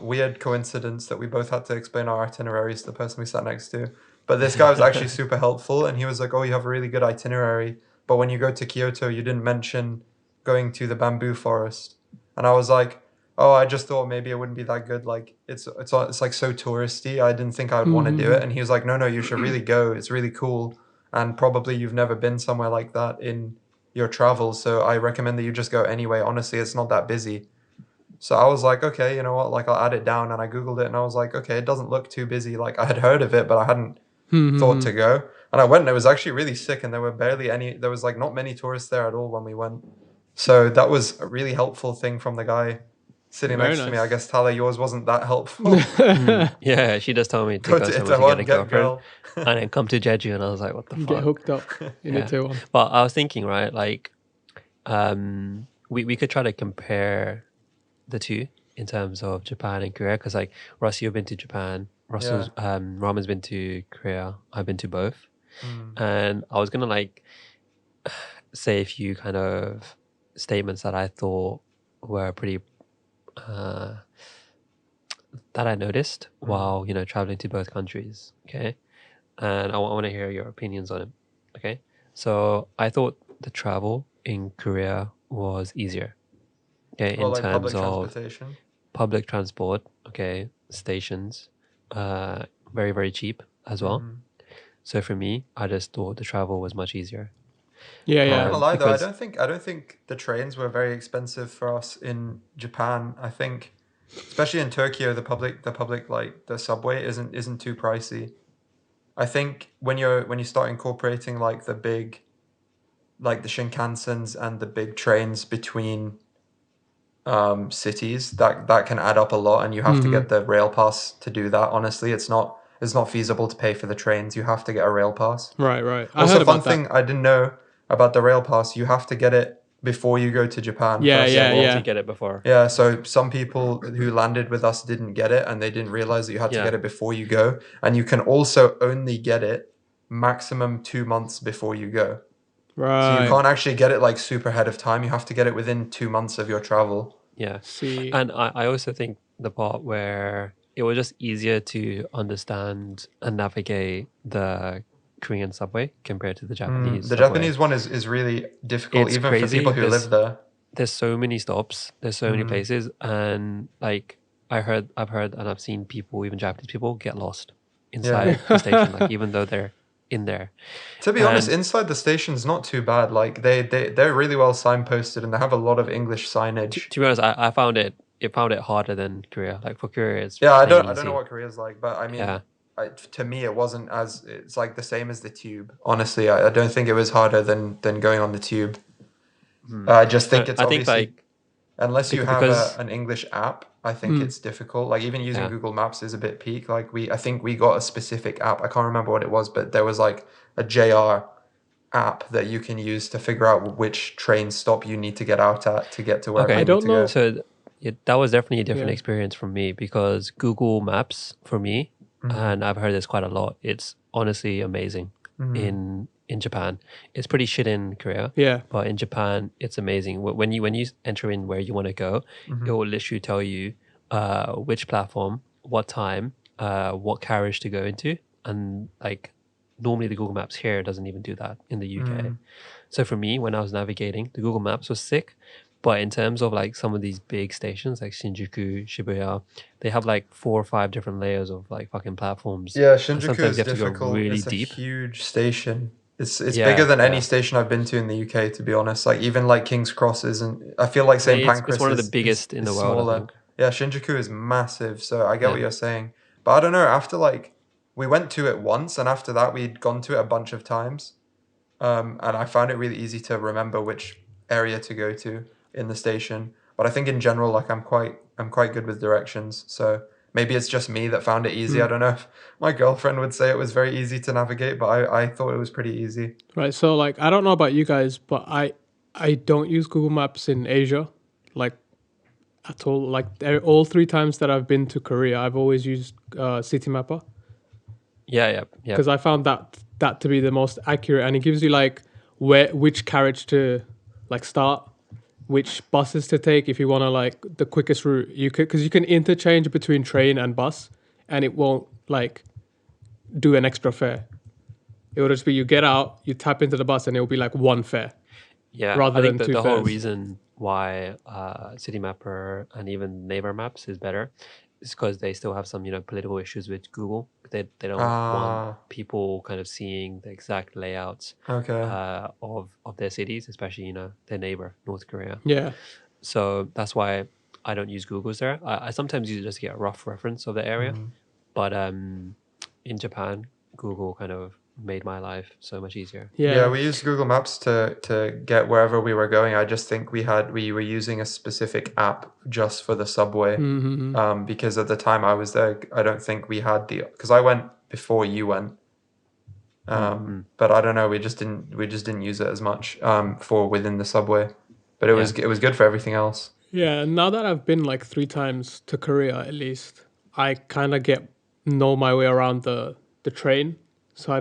Weird coincidence that we both had to explain our itineraries to the person we sat next to. But this guy was actually super helpful, and he was like, "Oh, you have a really good itinerary, but when you go to Kyoto, you didn't mention going to the bamboo forest." And I was like, "Oh, I just thought maybe it wouldn't be that good. Like it's like so touristy. I didn't think I would want to do it." And he was like, "No, no, you should really go. It's really cool, and probably you've never been somewhere like that in your travels. So I recommend that you just go anyway. Honestly, it's not that busy." So I was like, okay, you know what? Like I'll add it down, and I googled it, and I was like, okay, it doesn't look too busy. Like I had heard of it, but I hadn't thought to go. And I went, and it was actually really sick, and there were barely any. There was like not many tourists there at all when we went. So that was a really helpful thing from the guy sitting Very next to me. I nice. guess Tala, yours wasn't that helpful. Yeah, she just told me to Go go to somewhere to Itaewon, get a get girlfriend, girl. and then come to Jeju, and I was like, what the Get fuck? hooked up in Yeah. Itaewon. But I was thinking, right, like, we could try to compare the two in terms of Japan and Korea, because like Russ, you've been to Japan. Russell's Raman's been to Korea. I've been to both, and I was gonna like say a few kind of statements that I thought were pretty that I noticed while traveling to both countries. Okay, and I want to hear your opinions on it. Okay, so I thought the travel in Korea was easier. Okay, Well, in like terms public of transportation. public transport. Okay, stations, very very cheap as well. So for me, I just thought the travel was much easier. Yeah, I'm not yeah. gonna lie though, Because I don't think the trains were very expensive for us in Japan. I think, especially in Tokyo, the public like the subway isn't too pricey. I think when you start incorporating like the big, like the Shinkansens and the big trains between cities, that can add up a lot, and you have to get the rail pass to do that. Honestly, it's not feasible to pay for the trains. You have to get a rail pass. Right, right. I Also, heard fun about that. thing I didn't know about the rail pass, you have to get it before you go to Japan. Yeah, first yeah, of all. you yeah. have to get it before. Yeah, so some people who landed with us didn't get it, and they didn't realize that you had to Yeah. get it before you go. And you can also only get it maximum 2 months before you go. So Right. you can't actually get it like super ahead of time. You have to get it within 2 months of your travel. Yeah. See. And I also think the part where it was just easier to understand and navigate the Korean subway compared to the Japanese The subway. Japanese one is really difficult, It's even crazy. for people who live there. There's so many stops. There's so many places, and like I've heard, and I've seen people, even Japanese people, get lost inside the station, like even though they're in there. To be honest, And- inside the station's not too bad. Like they're really well signposted, and they have a lot of English signage. To be honest, I found it harder than Korea. Like for Korea, it's Yeah, I plain don't easy. know what Korea's like, but I mean, Yeah. to me, it wasn't as it's like the same as the tube. Honestly, I don't think it was harder than going on the tube. I just think it's I think obviously like unless you have because- an English app, I think it's difficult. Like even using Yeah. Google Maps is a bit peak. Like I think we got a specific app. I can't remember what it was, but there was like a JR app that you can use to figure out which train stop you need to get out at to get to wherever Okay. you I don't need to know. go. So that was definitely a different Yeah. experience for me, because Google Maps for me, and I've heard this quite a lot, it's honestly amazing in Japan. It's pretty shit in Korea, Yeah. but in Japan it's amazing. When you enter in where you want to go, it will literally tell you which platform, what time, what carriage to go into, and like normally the Google Maps here doesn't even do that in the UK. So for me, when I was navigating, the Google Maps was sick. But in terms of like some of these big stations like Shinjuku, Shibuya, they have like 4 or 5 different layers of like fucking platforms. Yeah, And Shinjuku sometimes is you have to go difficult. really It's a deep. huge station. It's Yeah, bigger than any yeah. station I've been to in the UK, to be honest. Like even like King's Cross isn't. I feel like St. Pancras It's one of the is- biggest in the world, I smaller. think. Yeah, Shinjuku is massive. So I get what Yeah. you're saying, but I don't know. After like we went to it once, and after that we'd gone to it a bunch of times, and I found it really easy to remember which area to go to in the station. But I think in general, like I'm quite good with directions. So maybe it's just me that found it easy. I don't know if my girlfriend would say it was very easy to navigate, but I thought it was pretty easy. Right. So like I don't know about you guys, but I don't use Google Maps in Asia, like at all. Like all 3 times that I've been to Korea, I've always used Citymapper, Yeah. because I found that to be the most accurate, and it gives you like which carriage to like start, which buses to take if you want to like the quickest route. You could because you can interchange between train and bus, and it won't like do an extra fare. It will just be you get out, you tap into the bus, and it will be like one fare. Yeah, rather I think than that two the whole fares. reason why City Mapper and even Neighbor Maps is better is because they still have some, political issues with Google. They don't want people kind of seeing the exact layouts Okay. of their cities, especially, their neighbor, North Korea. Yeah. So that's why I don't use Google's there. I sometimes use it just to get a rough reference of the area. But in Japan, Google kind of made my life so much easier. Yeah, we used Google Maps to get wherever we were going. I just think we were using a specific app just for the subway. Because at the time I was there, I don't think we had because I went before you went. But I don't know, we just didn't use it as much for within the subway. But it was good for everything else. Yeah, now that I've been like 3 times to Korea at least, I kind of know my way around the train. So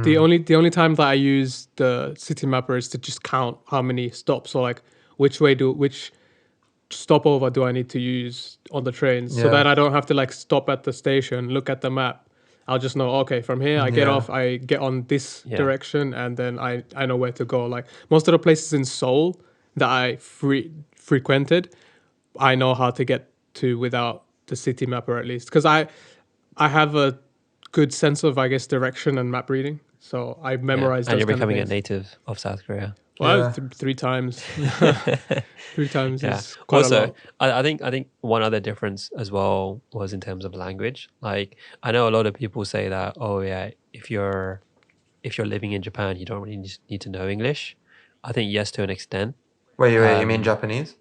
the only time that I use the city mapper is to just count how many stops or like which stopover do I need to use on the train, so that I don't have to like stop at the station, look at the map. I'll just know, okay, from here I get off, I get on this direction, and then I know where to go. Like most of the places in Seoul that I frequented, I know how to get to without the city mapper at least, because I have a good sense of, I guess, direction and map reading. So I memorized and those you're kind of becoming a things. native of South Korea. Well, 3 times. 3 times is quite also, a lot. I think one other difference as well was in terms of language. Like I know a lot of people say that, oh yeah, if you're living in Japan, you don't really need to know English. I think yes, to an extent. Wait, you mean Japanese?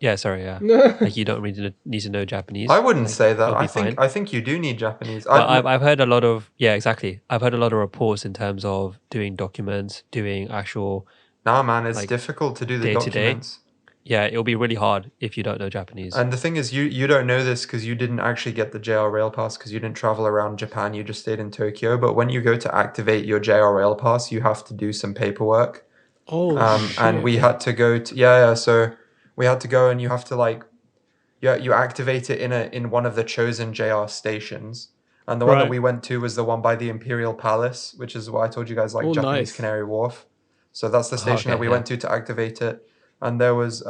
Yeah, sorry, yeah. Like you don't really need to know Japanese. I wouldn't say that. It'll be I think you do need Japanese. But I've heard a lot of exactly. I've heard a lot of reports in terms of doing documents, doing actual. Nah, man, it's like, difficult to do the day-to-day. documents. Yeah, it'll be really hard if you don't know Japanese. And the thing is, you don't know this because you didn't actually get the JR Rail Pass because you didn't travel around Japan. You just stayed in Tokyo. But when you go to activate your JR Rail Pass, you have to do some paperwork. Shit. And we had to go to so we had to go and you have to you activate it in one of the chosen JR stations. And the one that we went to was the one by the Imperial Palace, which is what I told you guys, like Japanese Canary Wharf. So that's the station that we went to activate it. And there was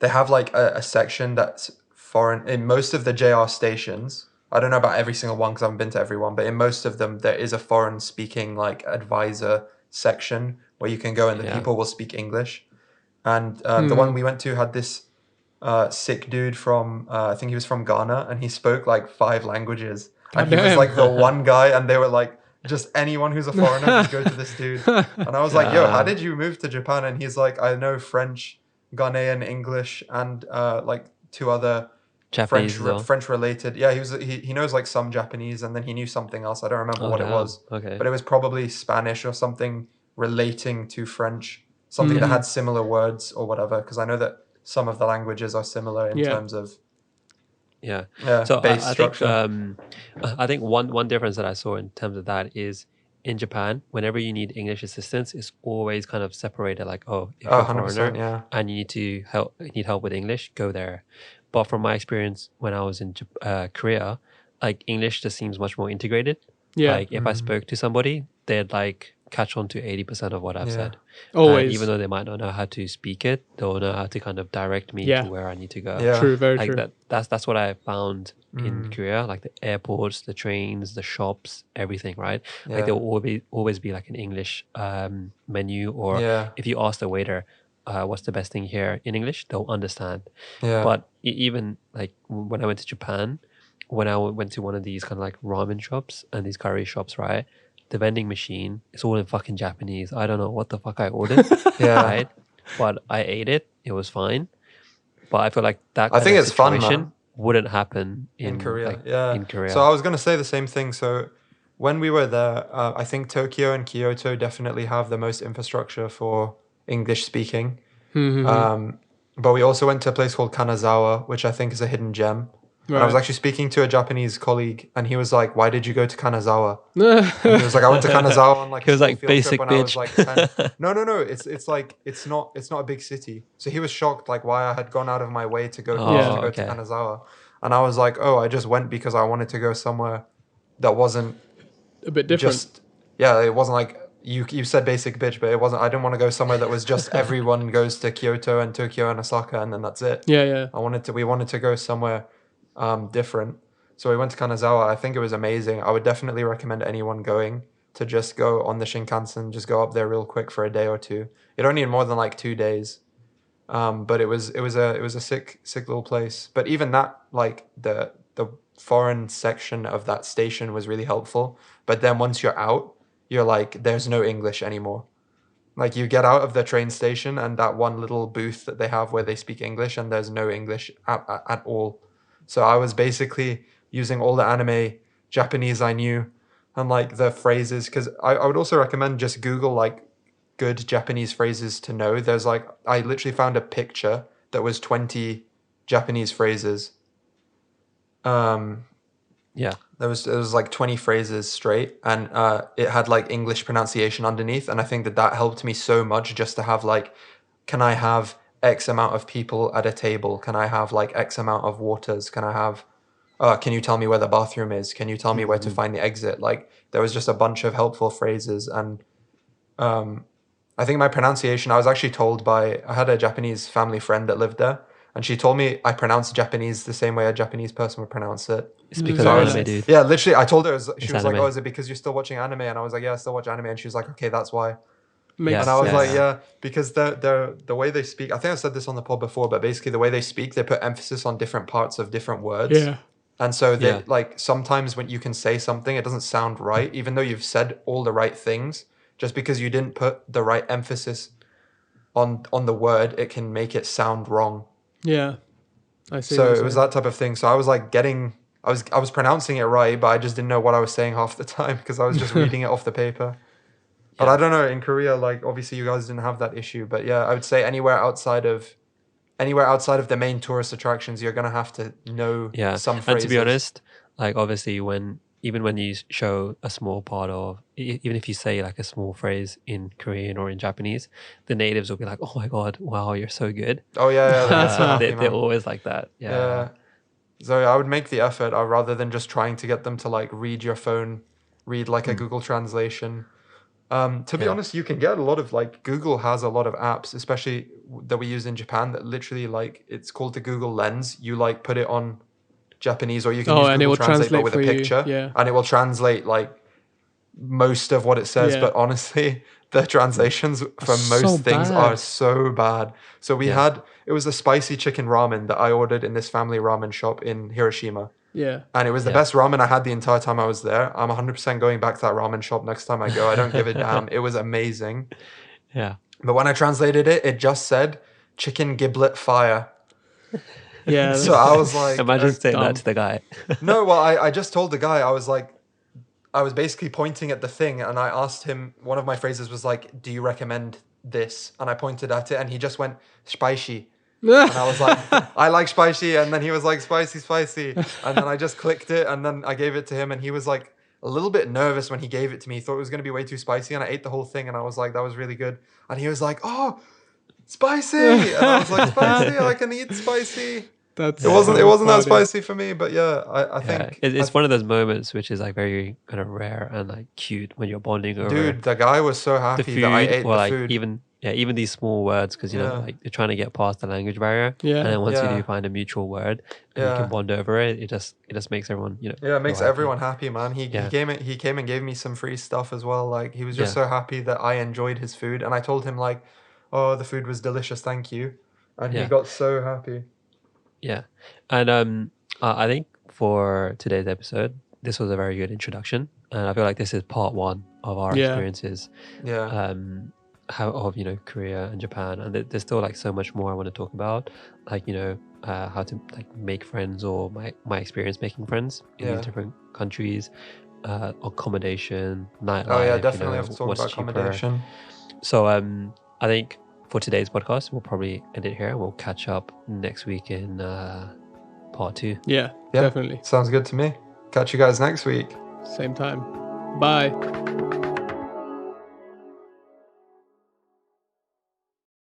they have like a section that's foreign in most of the JR stations. I don't know about every single one because I haven't been to every one, but in most of them there is a foreign speaking like advisor section where you can go and the people will speak English. And the one we went to had this sick dude from I think he was from Ghana, and he spoke like 5 languages. And he was like the one guy, and they were like, just anyone who's a foreigner, just go to this dude. And I was like, yo, how did you move to Japan? And he's like, I know French, Ghanaian, English, and like 2 other Japanese French related. Yeah, he knows like some Japanese, and then he knew something else. I don't remember what it was. Okay. But it was probably Spanish or something relating to French, something that had similar words or whatever, because I know that some of the languages are similar in terms of so base structure. I think one difference that I saw in terms of that is in Japan, whenever you need English assistance, it's always kind of separated. Like, if you're a foreigner and you need help with English, go there. But from my experience when I was in Korea, like English just seems much more integrated. Yeah. Like if I spoke to somebody, they'd like catch on to 80% of what I've said. Always. Even though they might not know how to speak it, they'll know how to kind of direct me to where I need to go. Yeah. True, very like true. That's what I found in Korea, like the airports, the trains, the shops, everything, right? Like there will always be like an English menu, or if you ask the waiter, what's the best thing here in English, they'll understand. But even like when I went to Japan, when I went to one of these kind of like ramen shops and these curry shops, right? The vending machine, it's all in fucking Japanese. I don't know what the fuck I ordered. Right? But I ate it. It was fine. But I feel like that kind of situation wouldn't happen in Korea. In Korea. So I was going to say the same thing. So when we were there, I think Tokyo and Kyoto definitely have the most infrastructure for English speaking. But we also went to a place called Kanazawa, which I think is a hidden gem. And I was Right. actually speaking to a Japanese colleague, and he was like, "Why did you go to Kanazawa?" And he was like, "I went to Kanazawa on like He a was school like, field trip basic when I was bitch. like 10." No. It's like it's not a big city. So he was shocked like why I had gone out of my way to go Yeah. to okay. Kanazawa, and I was like, "Oh, I just went because I wanted to go somewhere that wasn't A bit different. just it wasn't like." You said basic bitch, but it wasn't. I didn't want to go somewhere that was just everyone goes to Kyoto and Tokyo and Osaka and then that's it. Yeah. We wanted to go somewhere different. So we went to Kanazawa. I think it was amazing. I would definitely recommend anyone going to just go on the Shinkansen, just go up there real quick for a day or two. You don't need more than like 2 days. But it was a sick little place. But even that, like the foreign section of that station was really helpful. But then once you're out, you're like, there's no English anymore. Like you get out of the train station and that one little booth that they have where they speak English and there's no English at all. So I was basically using all the anime Japanese I knew and like the phrases because I would also recommend just Google like good Japanese phrases to know. There's like I literally found a picture that was 20 Japanese phrases. Yeah. There was like 20 phrases straight and it had like English pronunciation underneath and I think that helped me so much just to have like can I have X amount of people at a table? Can I have like X amount of waters? Can I have can you tell me where the bathroom is? Can you tell me where to find the exit? Like there was just a bunch of helpful phrases and I think my pronunciation I was actually told by I had a Japanese family friend that lived there and she told me I pronounced Japanese the same way a Japanese person would pronounce it. It's because Very of anime, nice. dude. Yeah, literally, I told her, she It's was like, anime. "Oh, is it because you're still watching anime?" And I was like, "Yeah, I still watch anime." And she was like, "Okay, that's why." Makes And I was sense. like, "Yeah, because the way they speak, I think I said this on the pod before, but basically the way they speak, they put emphasis on different parts of different words. Yeah. And so they Yeah. like sometimes when you can say something, it doesn't sound right, even though you've said all the right things, just because you didn't put the right emphasis on the word, it can make it sound wrong. Yeah. I see. So it was that type of thing. So I was like I was pronouncing it right, but I just didn't know what I was saying half the time because I was just reading it off the paper. But Yeah. I don't know, in Korea, like obviously you guys didn't have that issue. But yeah, I would say anywhere outside of the main tourist attractions, you're gonna have to know Yeah. some And phrases. to be honest, like obviously even when you show a small part of even if you say like a small phrase in Korean or in Japanese, the natives will be like, "Oh my god, wow, you're so good." Oh yeah, they get so happy, They're man. always like that. Yeah. So I would make the effort rather than just trying to get them to like read your phone, read like a Google translation. To be Yeah. honest, you can get a lot of like Google has a lot of apps, especially that we use in Japan that literally like it's called the Google Lens. You like put it on Japanese or you can use and it Google will Translate but translate with a for you, picture yeah. and it will translate like most of what it says, Yeah. but honestly, the translations for So most things bad. are so bad. So we had it was a spicy chicken ramen that I ordered in this family ramen shop in Hiroshima. Yeah. And it was the Yeah. best ramen I had the entire time I was there. I'm 100% going back to that ramen shop next time I go. I don't give a damn. It was amazing. Yeah. But when I translated it, it just said chicken giblet fire. Yeah. So I was like, Imagine saying dumb. that to the guy. no, well, I just told the guy, I was like, I was basically pointing at the thing and I asked him, one of my phrases was like, do you recommend this? And I pointed at it and he just went, spicy. And I was like, I like spicy. And then he was like, spicy, spicy. And then I just clicked it and then I gave it to him and he was like a little bit nervous when he gave it to me. He thought it was going to be way too spicy. And I ate the whole thing and I was like, that was really good. And he was like, oh, spicy. And I was like, spicy, I can eat spicy. That's It wasn't that funny. spicy for me, but yeah, I think It's one of those moments which is like very kind of rare and like cute when you're bonding over dude, the guy was so the happy food that I ate or the like food. even these small words because you know Yeah. like you're trying to get past the language barrier. Yeah. And then once you Yeah. do find a mutual word and you Yeah. can bond over it, it just makes everyone Yeah, it makes feel happy. everyone happy, man. He came and gave me some free stuff as well. Like he was just so happy that I enjoyed his food, and I told him like, "Oh, the food was delicious, thank you," and he Yeah. got so happy. Yeah, and I think for today's episode, this was a very good introduction, and I feel like this is part one of our experiences. Yeah, Of Korea and Japan, and there's still like so much more I want to talk about, like how to like make friends or my experience making friends in these different countries, accommodation, nightlife. oh yeah, definitely have to talk what's about cheaper. accommodation. So I think for today's podcast, we'll probably end it here. We'll catch up next week in part 2. Yeah, Yeah, definitely. sounds good to me. Catch you guys next week. Same time. Bye.